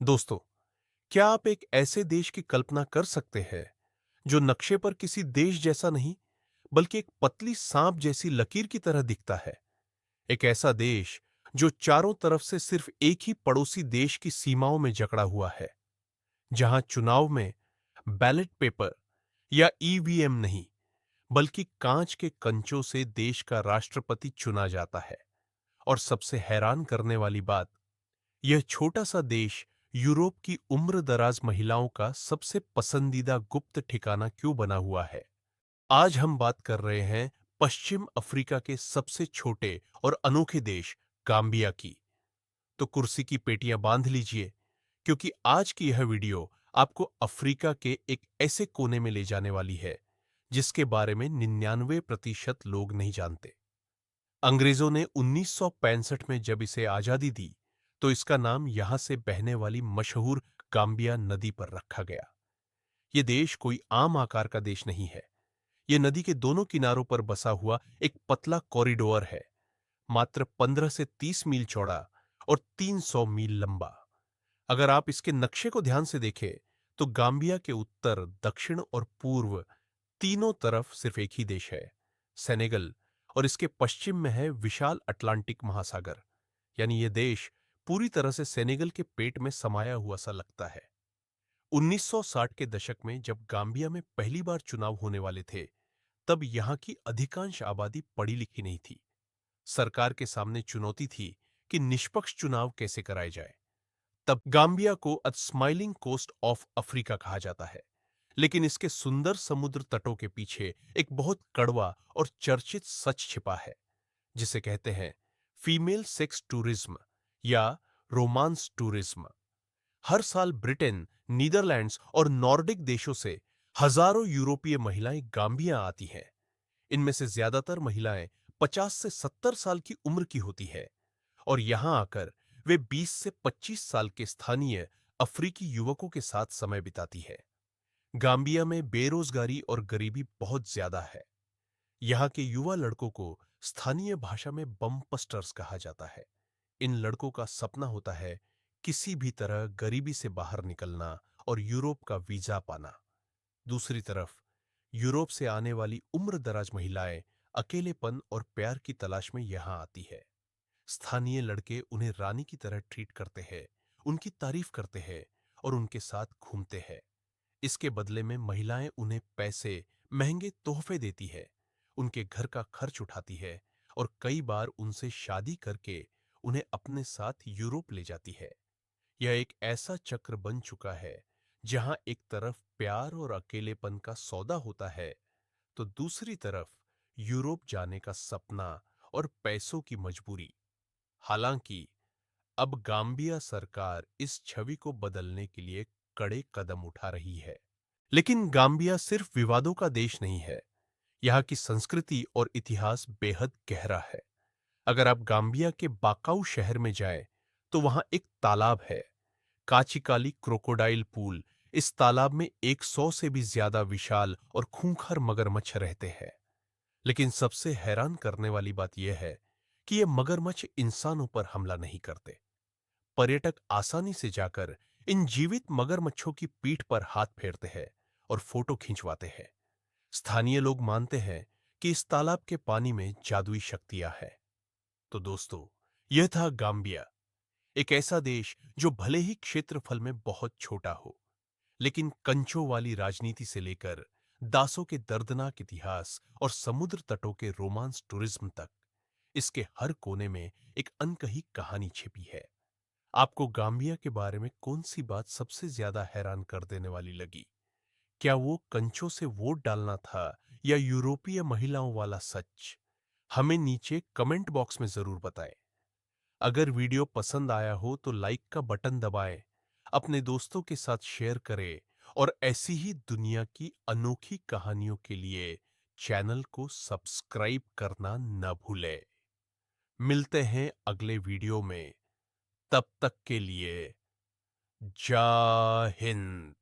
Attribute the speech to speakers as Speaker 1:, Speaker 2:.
Speaker 1: दोस्तों, क्या आप एक ऐसे देश की कल्पना कर सकते हैं जो नक्शे पर किसी देश जैसा नहीं बल्कि एक पतली सांप जैसी लकीर की तरह दिखता है? एक ऐसा देश जो चारों तरफ से सिर्फ एक ही पड़ोसी देश की सीमाओं में जकड़ा हुआ है, जहां चुनाव में बैलेट पेपर या ईवीएम नहीं बल्कि कांच के कंचों से देश का राष्ट्रपति चुना जाता है। और सबसे हैरान करने वाली बात, यह छोटा सा देश यूरोप की उम्र-दराज महिलाओं का सबसे पसंदीदा गुप्त ठिकाना क्यों बना हुआ है? आज हम बात कर रहे हैं पश्चिम अफ्रीका के सबसे छोटे और अनोखे देश गाम्बिया की। तो कुर्सी की पेटियां बांध लीजिए, क्योंकि आज की यह वीडियो आपको अफ्रीका के एक ऐसे कोने में ले जाने वाली है जिसके बारे में 99% लोग नहीं जानते। अंग्रेजों ने 1965 में जब इसे आजादी दी, तो इसका नाम यहां से बहने वाली मशहूर गाम्बिया नदी पर रखा गया। यह देश कोई आम आकार का देश नहीं है। यह नदी के दोनों किनारों पर बसा हुआ एक पतला कॉरिडोर है, मात्र 15 से 30 मील चौड़ा और 300 मील लंबा। अगर आप इसके नक्शे को ध्यान से देखें, तो गाम्बिया के उत्तर, दक्षिण और पूर्व तीनों तरफ सिर्फ एक ही देश है, सेनेगल, और इसके पश्चिम में है विशाल अटलांटिक महासागर। यानी यह देश पूरी तरह से सेनेगल के पेट में समाया हुआ सा लगता है। 1960 के दशक में जब गाम्बिया में पहली बार चुनाव होने वाले थे, तब यहां की अधिकांश आबादी पढ़ी लिखी नहीं थी। सरकार के सामने चुनौती थी कि निष्पक्ष चुनाव कैसे कराए जाए। तब गाम्बिया को a smiling coast of Africa कहा जाता है। लेकिन इसके सुंदर समुद्र तटों के पीछे एक बहुत कड़वा और चर्चित सच छिपा है, जिसे कहते हैं फीमेल सेक्स टूरिज्म या रोमांस टूरिज्म। हर साल ब्रिटेन, नीदरलैंड्स और नॉर्डिक देशों से हजारों यूरोपीय महिलाएं गाम्बिया आती हैं। इनमें से ज्यादातर महिलाएं 50 से 70 साल की उम्र की होती है, और यहां आकर वे 20 से 25 साल के स्थानीय अफ्रीकी युवकों के साथ समय बिताती है। गाम्बिया में बेरोजगारी और गरीबी बहुत ज्यादा है। यहाँ के युवा लड़कों को स्थानीय भाषा में बमपस्टर्स कहा जाता है। इन लड़कों का सपना होता है किसी भी तरह गरीबी से बाहर निकलना और यूरोप का वीजा पाना। दूसरी तरफ यूरोप से आने वाली उम्र दराज महिलाएं अकेलेपन और प्यार की तलाश में यहां आती है। स्थानीय लड़के उन्हें रानी की तरह ट्रीट करते हैं, उनकी तारीफ करते हैं और उनके साथ घूमते हैं। इसके बदले में महिलाएं उन्हें पैसे, महंगे तोहफे देती है, उनके घर का खर्च उठाती है और कई बार उनसे शादी करके उन्हें अपने साथ यूरोप ले जाती है। यह एक ऐसा चक्र बन चुका है जहां एक तरफ प्यार और अकेलेपन का सौदा होता है, तो दूसरी तरफ यूरोप जाने का सपना और पैसों की मजबूरी। हालांकि अब गाम्बिया सरकार इस छवि को बदलने के लिए कड़े कदम उठा रही है। लेकिन गाम्बिया सिर्फ विवादों का देश नहीं है। यहाँ की संस्कृति और इतिहास बेहद गहरा है। अगर आप गाम्बिया के बाकाऊ शहर में जाएं, तो वहां एक तालाब है, काचिकाली क्रोकोडाइल पूल। इस तालाब में 100 से भी ज्यादा विशाल और खूंखार मगरमच्छ रहते हैं। लेकिन सबसे हैरान करने वाली बात यह है कि ये मगरमच्छ इंसानों पर हमला नहीं करते। पर्यटक आसानी से जाकर इन जीवित मगरमच्छों की पीठ पर हाथ फेरते हैं और फोटो खिंचवाते हैं। स्थानीय लोग मानते हैं कि इस तालाब के पानी में जादुई शक्तियां हैं। तो दोस्तों, यह था गाम्बिया, एक ऐसा देश जो भले ही क्षेत्रफल में बहुत छोटा हो, लेकिन कंचों वाली राजनीति से लेकर दासों के दर्दनाक इतिहास और समुद्र तटों के रोमांस टूरिज्म तक, इसके हर कोने में एक अनकही कहानी छिपी है। आपको गाम्बिया के बारे में कौन सी बात सबसे ज्यादा हैरान कर देने वाली लगी? क्या वो कंचों से वोट डालना था या यूरोपीय महिलाओं वाला सच? हमें नीचे कमेंट बॉक्स में जरूर बताएं। अगर वीडियो पसंद आया हो तो लाइक का बटन दबाएं, अपने दोस्तों के साथ शेयर करें और ऐसी ही दुनिया की अनोखी कहानियों के लिए चैनल को सब्सक्राइब करना न भूलें। मिलते हैं अगले वीडियो में। तब तक के लिए जय हिंद।